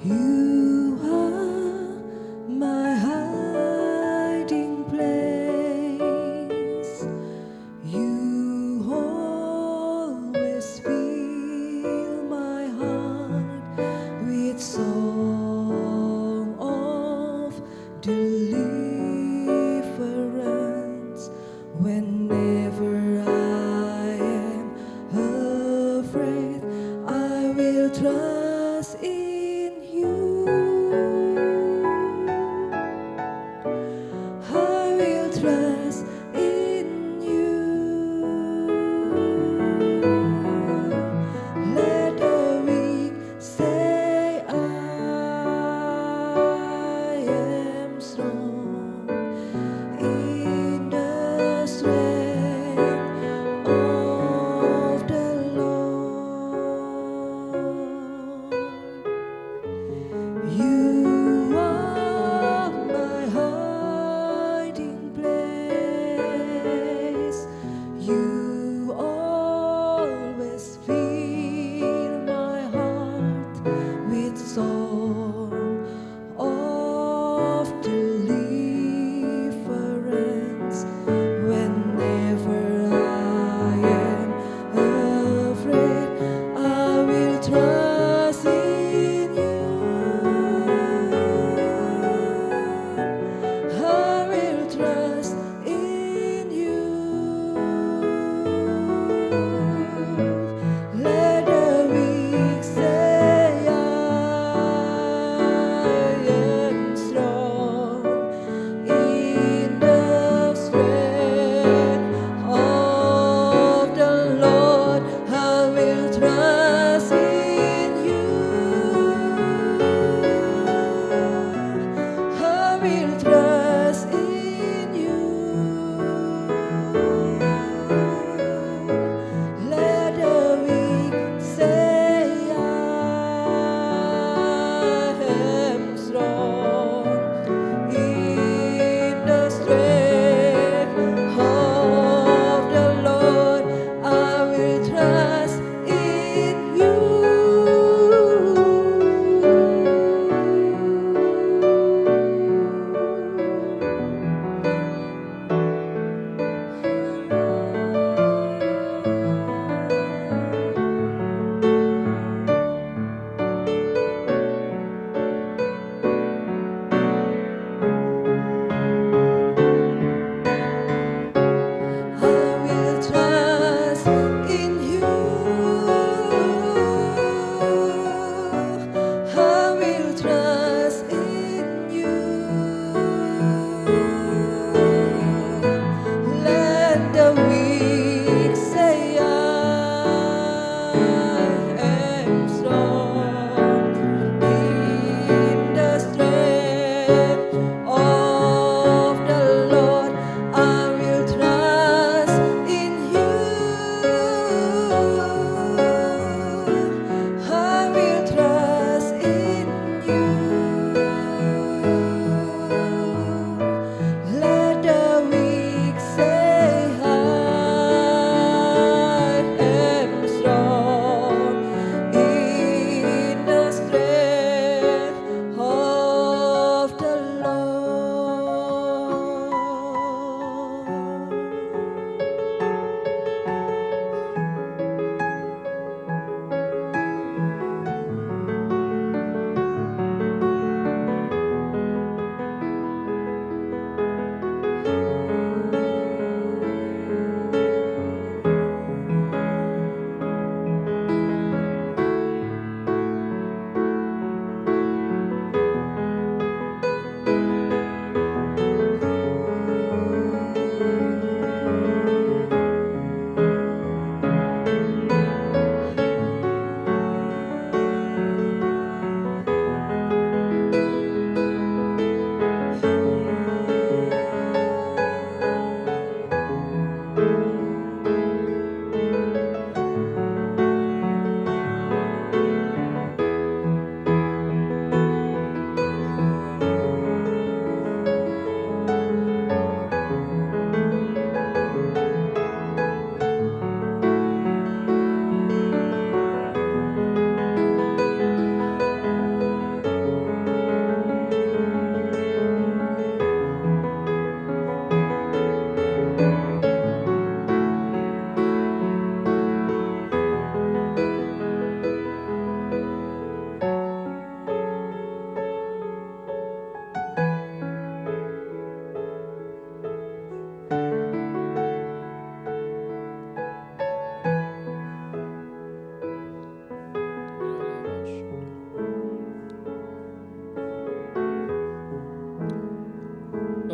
You are my hiding place. You always fill my heart with song of deliverance. Whenever I am afraid, I will trust in you. I will trust in you. Let the weak say I am strong in the strength of the Lord.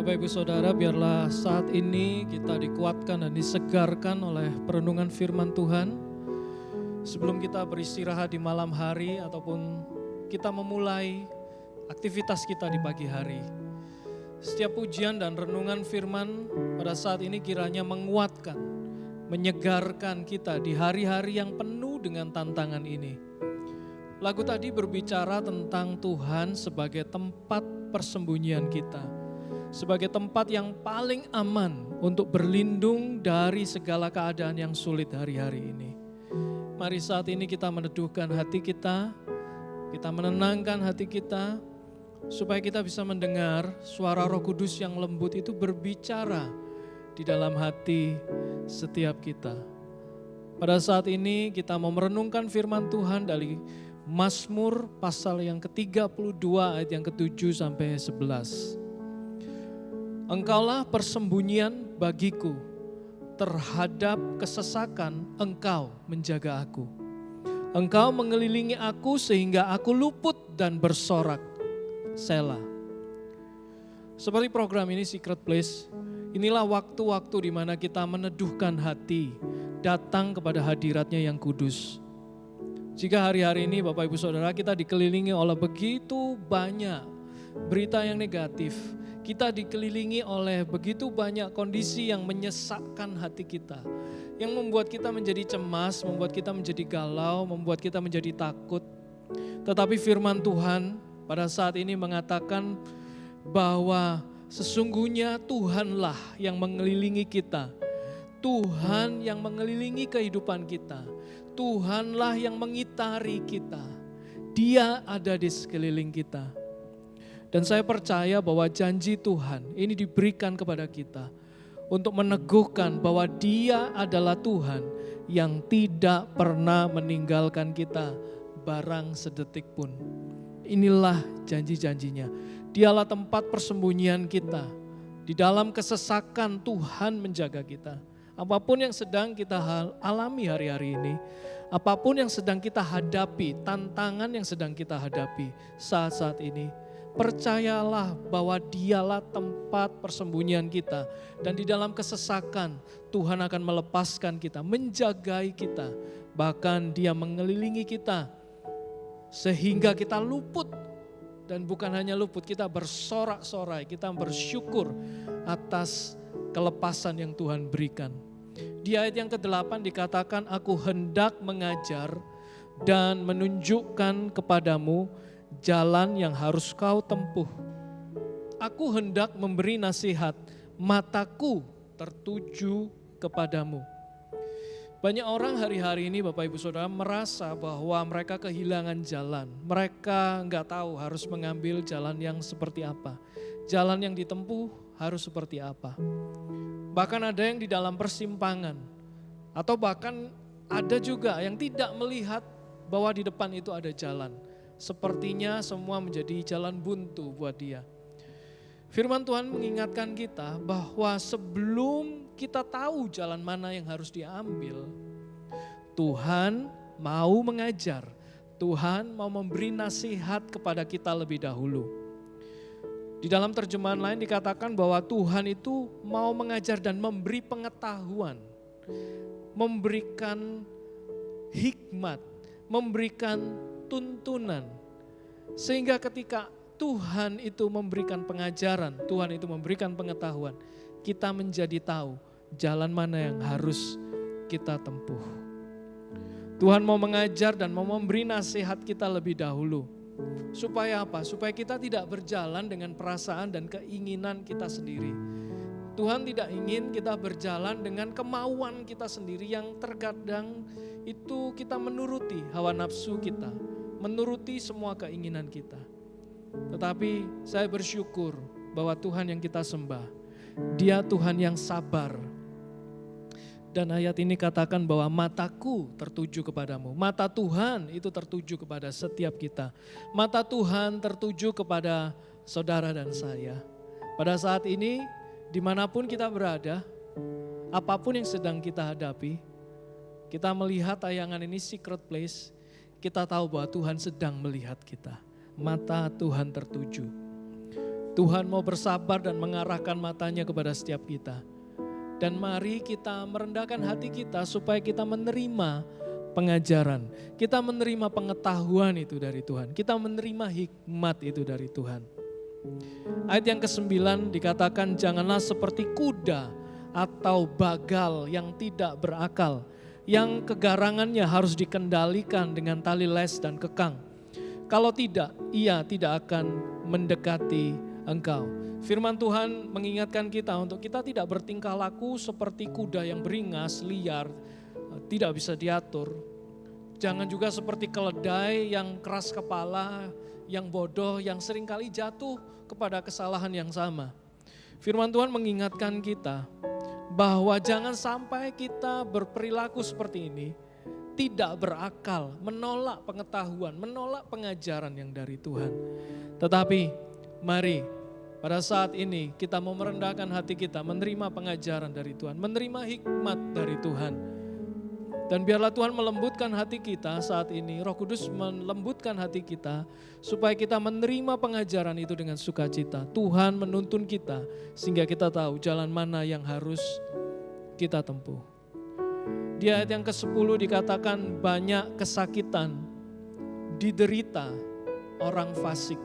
Bapak Ibu Saudara, biarlah saat ini kita dikuatkan dan disegarkan oleh perenungan firman Tuhan. Sebelum kita beristirahat di malam hari ataupun kita memulai aktivitas kita di pagi hari. Setiap pujian dan renungan firman pada saat ini kiranya menguatkan, menyegarkan kita di hari-hari yang penuh dengan tantangan ini. Lagu tadi berbicara tentang Tuhan sebagai tempat persembunyian kita. Sebagai tempat yang paling aman untuk berlindung dari segala keadaan yang sulit hari-hari ini. Mari saat ini kita meneduhkan hati kita menenangkan hati kita, supaya kita bisa mendengar suara Roh Kudus yang lembut itu berbicara di dalam hati setiap kita. Pada saat ini kita mau merenungkan firman Tuhan dari Mazmur pasal yang ke-32 ayat yang ke-7 sampai 11. Engkaulah persembunyian bagiku, terhadap kesesakan Engkau menjaga aku. Engkau mengelilingi aku sehingga aku luput dan bersorak. Selah. Seperti program ini Secret Place, inilah waktu-waktu di mana kita meneduhkan hati, datang kepada hadiratnya yang kudus. Jika hari-hari ini Bapak Ibu Saudara kita dikelilingi oleh begitu banyak berita yang negatif, kita dikelilingi oleh begitu banyak kondisi yang menyesakkan hati kita, yang membuat kita menjadi cemas, membuat kita menjadi galau, membuat kita menjadi takut. Tetapi firman Tuhan pada saat ini mengatakan bahwa sesungguhnya Tuhanlah yang mengelilingi kita. Tuhan yang mengelilingi kehidupan kita. Tuhanlah yang mengitari kita. Dia ada di sekeliling kita. Dan saya percaya bahwa janji Tuhan ini diberikan kepada kita untuk meneguhkan bahwa Dia adalah Tuhan yang tidak pernah meninggalkan kita barang sedetik pun. Inilah janji-janjinya. Dialah tempat persembunyian kita. Di dalam kesesakan Tuhan menjaga kita. Apapun yang sedang kita alami hari-hari ini, apapun yang sedang kita hadapi, tantangan yang sedang kita hadapi saat-saat ini, percayalah bahwa Dialah tempat persembunyian kita. Dan di dalam kesesakan Tuhan akan melepaskan kita, menjagai kita. Bahkan Dia mengelilingi kita sehingga kita luput. Dan bukan hanya luput, kita bersorak-sorai, kita bersyukur atas kelepasan yang Tuhan berikan. Di ayat yang ke-8 dikatakan, aku hendak mengajar dan menunjukkan kepadamu jalan yang harus kau tempuh. Aku hendak memberi nasihat, mataku tertuju kepadamu. Banyak orang hari-hari ini Bapak Ibu Saudara merasa bahwa mereka kehilangan jalan. Mereka enggak tahu harus mengambil jalan yang seperti apa. Jalan yang ditempuh harus seperti apa. Bahkan ada yang di dalam persimpangan. Atau bahkan ada juga yang tidak melihat bahwa di depan itu ada jalan. Sepertinya semua menjadi jalan buntu buat dia. Firman Tuhan mengingatkan kita bahwa sebelum kita tahu jalan mana yang harus diambil, Tuhan mau mengajar, Tuhan mau memberi nasihat kepada kita lebih dahulu. Di dalam terjemahan lain dikatakan bahwa Tuhan itu mau mengajar dan memberi pengetahuan, memberikan hikmat, memberikan tuntunan. Sehingga ketika Tuhan itu memberikan pengajaran, Tuhan itu memberikan pengetahuan, kita menjadi tahu jalan mana yang harus kita tempuh. Tuhan mau mengajar dan mau memberi nasihat kita lebih dahulu. Supaya apa? Supaya kita tidak berjalan dengan perasaan dan keinginan kita sendiri. Tuhan tidak ingin kita berjalan dengan kemauan kita sendiri yang terkadang itu kita menuruti hawa nafsu kita, menuruti semua keinginan kita. Tetapi saya bersyukur bahwa Tuhan yang kita sembah, Dia Tuhan yang sabar. Dan ayat ini katakan bahwa mataku tertuju kepadamu. Mata Tuhan itu tertuju kepada setiap kita. Mata Tuhan tertuju kepada saudara dan saya. Pada saat ini, dimanapun kita berada, apapun yang sedang kita hadapi, kita melihat tayangan ini Secret Place, kita tahu bahwa Tuhan sedang melihat kita. Mata Tuhan tertuju. Tuhan mau bersabar dan mengarahkan matanya kepada setiap kita. Dan mari kita merendahkan hati kita supaya kita menerima pengajaran. Kita menerima pengetahuan itu dari Tuhan. Kita menerima hikmat itu dari Tuhan. Ayat yang ke-9 dikatakan, janganlah seperti kuda atau bagal yang tidak berakal, yang kegarangannya harus dikendalikan dengan tali les dan kekang. Kalau tidak, ia tidak akan mendekati engkau. Firman Tuhan mengingatkan kita untuk kita tidak bertingkah laku seperti kuda yang beringas, liar, tidak bisa diatur. Jangan juga seperti keledai yang keras kepala, yang bodoh, yang seringkali jatuh kepada kesalahan yang sama. Firman Tuhan mengingatkan kita bahwa jangan sampai kita berperilaku seperti ini, tidak berakal, menolak pengetahuan, menolak pengajaran yang dari Tuhan. Tetapi mari pada saat ini kita mau merendahkan hati kita, menerima pengajaran dari Tuhan, menerima hikmat dari Tuhan. Dan biarlah Tuhan melembutkan hati kita saat ini, Roh Kudus melembutkan hati kita, supaya kita menerima pengajaran itu dengan sukacita. Tuhan menuntun kita, sehingga kita tahu jalan mana yang harus kita tempuh. Di ayat yang ke-10 dikatakan banyak kesakitan diderita orang fasik.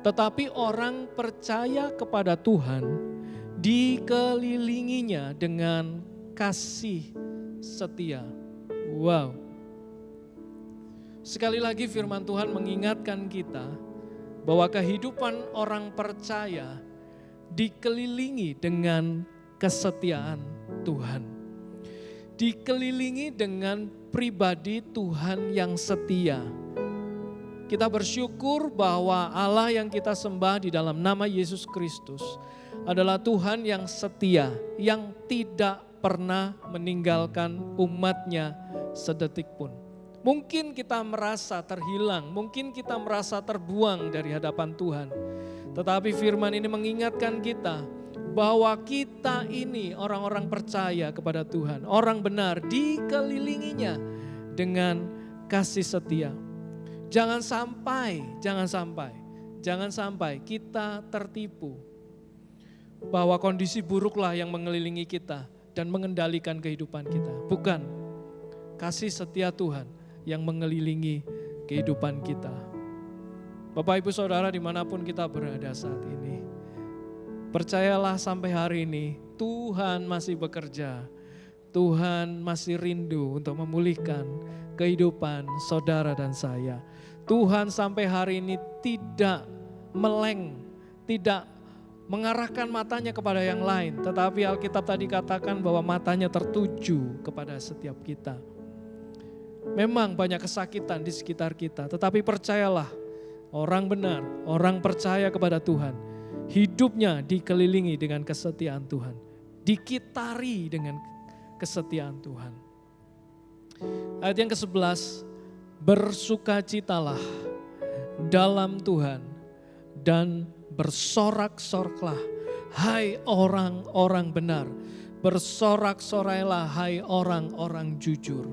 Tetapi orang percaya kepada Tuhan dikelilinginya dengan kasih setia. Wow. Sekali lagi firman Tuhan mengingatkan kita bahwa kehidupan orang percaya dikelilingi dengan kesetiaan Tuhan. Dikelilingi dengan pribadi Tuhan yang setia. Kita bersyukur bahwa Allah yang kita sembah di dalam nama Yesus Kristus adalah Tuhan yang setia, yang tidak pernah meninggalkan umatnya sedetik pun. Mungkin kita merasa terhilang, mungkin kita merasa terbuang dari hadapan Tuhan. Tetapi firman ini mengingatkan kita bahwa kita ini orang-orang percaya kepada Tuhan, orang benar, dikelilinginya dengan kasih setia. Jangan sampai kita tertipu bahwa kondisi buruklah yang mengelilingi kita dan mengendalikan kehidupan kita. Bukan, kasih setia Tuhan yang mengelilingi kehidupan kita. Bapak Ibu Saudara dimanapun kita berada saat ini, percayalah sampai hari ini Tuhan masih bekerja. Tuhan masih rindu untuk memulihkan kehidupan saudara dan saya. Tuhan sampai hari ini tidak meleng, tidak mengarahkan matanya kepada yang lain. Tetapi Alkitab tadi katakan bahwa matanya tertuju kepada setiap kita. Memang banyak kesakitan di sekitar kita, tetapi percayalah, orang benar, orang percaya kepada Tuhan, hidupnya dikelilingi dengan kesetiaan Tuhan, dikitari dengan kesetiaan Tuhan. Ayat yang ke-11, bersukacitalah dalam Tuhan dan bersorak-soraklah hai orang-orang benar, bersorak-sorailah hai orang-orang jujur.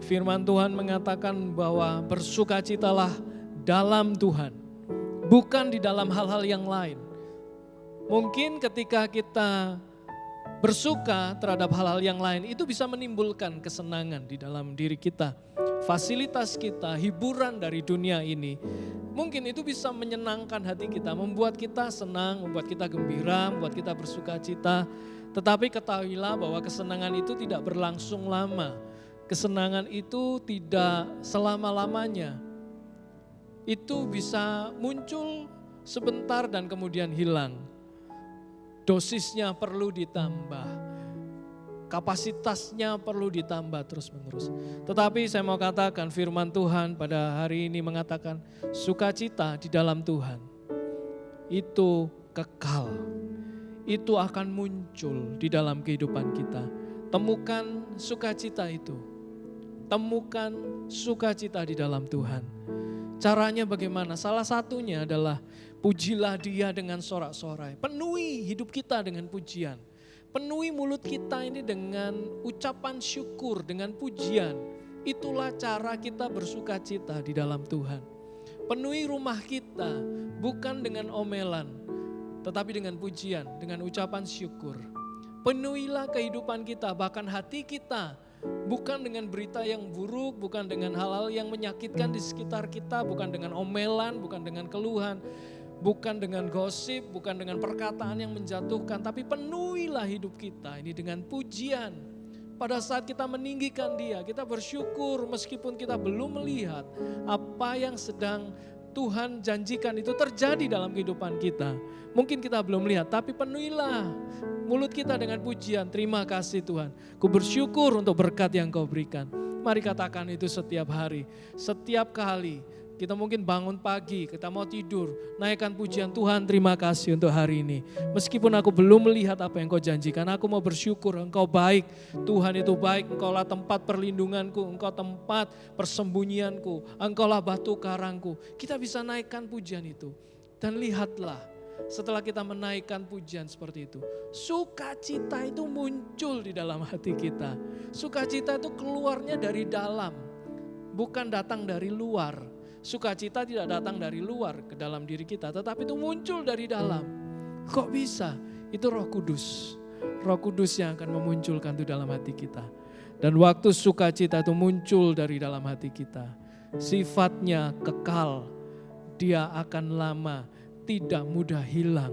Firman Tuhan mengatakan bahwa bersukacitalah dalam Tuhan, bukan di dalam hal-hal yang lain. Mungkin ketika kita bersuka terhadap hal-hal yang lain, itu bisa menimbulkan kesenangan di dalam diri kita. Fasilitas kita, hiburan dari dunia ini, mungkin itu bisa menyenangkan hati kita, membuat kita senang, membuat kita gembira, membuat kita bersuka cita. Tetapi ketahuilah bahwa kesenangan itu tidak berlangsung lama. Kesenangan itu tidak selama-lamanya. Itu bisa muncul sebentar dan kemudian hilang. Dosisnya perlu ditambah, kapasitasnya perlu ditambah terus-menerus. Tetapi saya mau katakan firman Tuhan pada hari ini mengatakan sukacita di dalam Tuhan itu kekal. Itu akan muncul di dalam kehidupan kita. Temukan sukacita itu. Temukan sukacita di dalam Tuhan. Caranya bagaimana? Salah satunya adalah pujilah Dia dengan sorak-sorai. Penuhi hidup kita dengan pujian. Penuhi mulut kita ini dengan ucapan syukur, dengan pujian. Itulah cara kita bersuka cita di dalam Tuhan. Penuhi rumah kita bukan dengan omelan, tetapi dengan pujian, dengan ucapan syukur. Penuhilah kehidupan kita, bahkan hati kita, bukan dengan berita yang buruk, bukan dengan hal-hal yang menyakitkan di sekitar kita, bukan dengan omelan, bukan dengan keluhan, bukan dengan gosip, bukan dengan perkataan yang menjatuhkan, tapi penuhilah hidup kita ini dengan pujian. Pada saat kita meninggikan Dia, kita bersyukur meskipun kita belum melihat apa yang sedang Tuhan janjikan itu terjadi dalam kehidupan kita. Mungkin kita belum lihat, tapi penuhilah mulut kita dengan pujian. Terima kasih Tuhan, ku bersyukur untuk berkat yang Kau berikan. Mari katakan itu setiap hari, setiap kali. Kita mungkin bangun pagi, kita mau tidur, naikkan pujian, Tuhan terima kasih untuk hari ini. Meskipun aku belum melihat apa yang Kau janjikan, aku mau bersyukur Engkau baik, Tuhan itu baik, Engkaulah tempat perlindunganku, Engkau tempat persembunyianku, Engkaulah batu karangku. Kita bisa naikkan pujian itu. Dan lihatlah, setelah kita menaikkan pujian seperti itu, sukacita itu muncul di dalam hati kita. Sukacita itu keluarnya dari dalam, bukan datang dari luar. Sukacita tidak datang dari luar ke dalam diri kita, tetapi itu muncul dari dalam. Kok bisa? Itu Roh Kudus. Roh Kudus yang akan memunculkan itu dalam hati kita. Dan waktu sukacita itu muncul dari dalam hati kita, sifatnya kekal. Dia akan lama, tidak mudah hilang.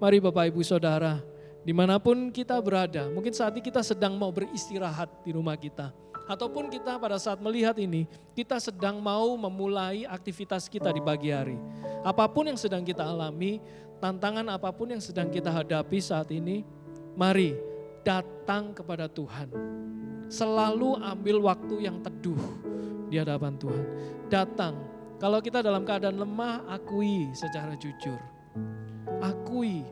Mari Bapak Ibu Saudara, dimanapun kita berada, mungkin saat ini kita sedang mau beristirahat di rumah kita. Ataupun kita pada saat melihat ini, kita sedang mau memulai aktivitas kita di pagi hari. Apapun yang sedang kita alami, tantangan apapun yang sedang kita hadapi saat ini, mari datang kepada Tuhan. Selalu ambil waktu yang teduh di hadapan Tuhan. Datang, kalau kita dalam keadaan lemah, akui secara jujur. Akui.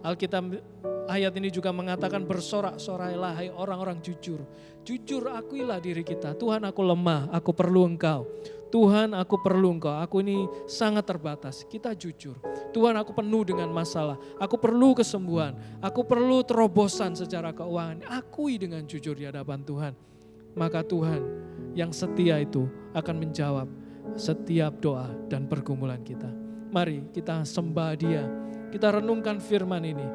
Alkitab ayat ini juga mengatakan bersorak-sorailah hai orang-orang jujur. Jujur akuilah diri kita. Tuhan aku lemah, aku perlu Engkau. Tuhan aku perlu Engkau, aku ini sangat terbatas. Kita jujur. Tuhan aku penuh dengan masalah, aku perlu kesembuhan. Aku perlu terobosan secara keuangan. Akui dengan jujur di hadapan Tuhan. Maka Tuhan yang setia itu akan menjawab setiap doa dan pergumulan kita. Mari kita sembah Dia. Kita renungkan firman ini.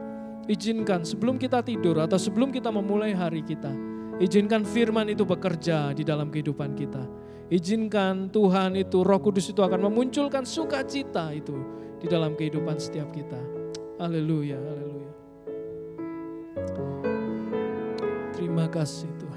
Izinkan sebelum kita tidur atau sebelum kita memulai hari kita, izinkan firman itu bekerja di dalam kehidupan kita. Izinkan Tuhan itu, Roh Kudus itu akan memunculkan sukacita itu di dalam kehidupan setiap kita. Haleluya, haleluya. Terima kasih Tuhan.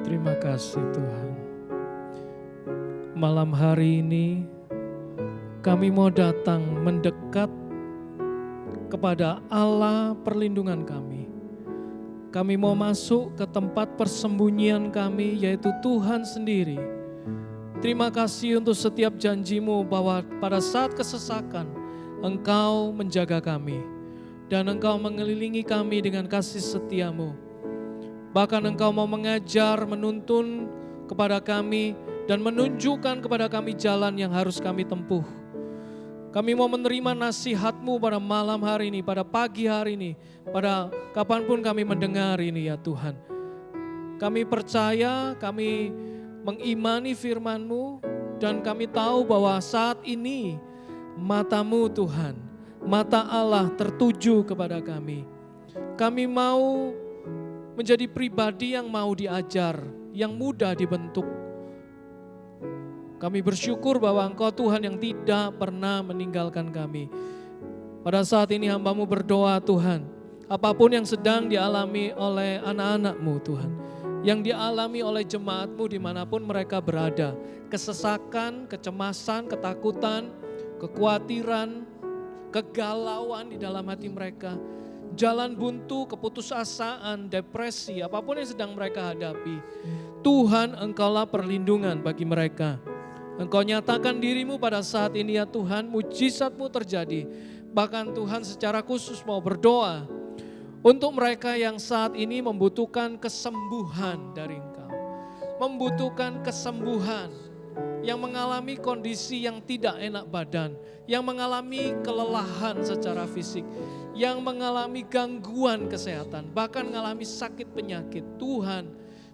Terima kasih Tuhan. Malam hari ini kami mau datang mendekat kepada Allah perlindungan kami. Kami mau masuk ke tempat persembunyian kami, yaitu Tuhan sendiri. Terima kasih untuk setiap janji-Mu bahwa pada saat kesesakan Engkau menjaga kami dan Engkau mengelilingi kami dengan kasih setia-Mu. Bahkan Engkau mau mengajar, menuntun kepada kami dan menunjukkan kepada kami jalan yang harus kami tempuh. Kami mau menerima nasihat-Mu pada malam hari ini, pada pagi hari ini, pada kapanpun kami mendengar ini ya Tuhan. Kami percaya, kami mengimani firman-Mu, dan kami tahu bahwa saat ini mata-Mu Tuhan, mata Allah tertuju kepada kami. Kami mau menjadi pribadi yang mau diajar, yang mudah dibentuk. Kami bersyukur bahwa Engkau Tuhan yang tidak pernah meninggalkan kami. Pada saat ini hamba-Mu berdoa Tuhan, apapun yang sedang dialami oleh anak-anak-Mu Tuhan, yang dialami oleh jemaat-Mu dimanapun mereka berada, kesesakan, kecemasan, ketakutan, kekhawatiran, kegalauan di dalam hati mereka, jalan buntu, keputusasaan, depresi, apapun yang sedang mereka hadapi, Tuhan Engkaulah perlindungan bagi mereka. Engkau nyatakan diri-Mu pada saat ini ya Tuhan, mujizat-Mu terjadi. Bahkan Tuhan secara khusus mau berdoa untuk mereka yang saat ini membutuhkan kesembuhan dari Engkau. Membutuhkan kesembuhan, yang mengalami kondisi yang tidak enak badan, yang mengalami kelelahan secara fisik, yang mengalami gangguan kesehatan, bahkan mengalami sakit penyakit. Tuhan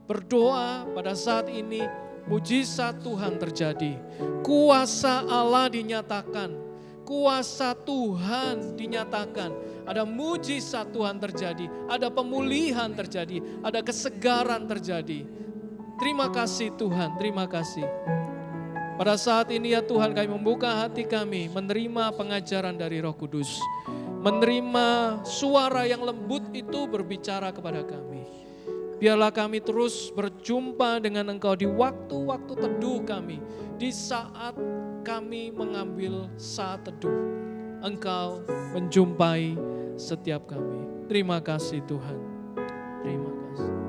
berdoa pada saat ini, mujizat Tuhan terjadi. Kuasa Allah dinyatakan. Kuasa Tuhan dinyatakan. Ada mujizat Tuhan terjadi. Ada pemulihan terjadi. Ada kesegaran terjadi. Terima kasih Tuhan, terima kasih. Pada saat ini ya Tuhan, kami membuka hati kami menerima pengajaran dari Roh Kudus. Menerima suara yang lembut itu berbicara kepada kami. Biarlah kami terus berjumpa dengan Engkau di waktu-waktu teduh kami. Di saat kami mengambil saat teduh, Engkau menjumpai setiap kami. Terima kasih Tuhan. Terima kasih.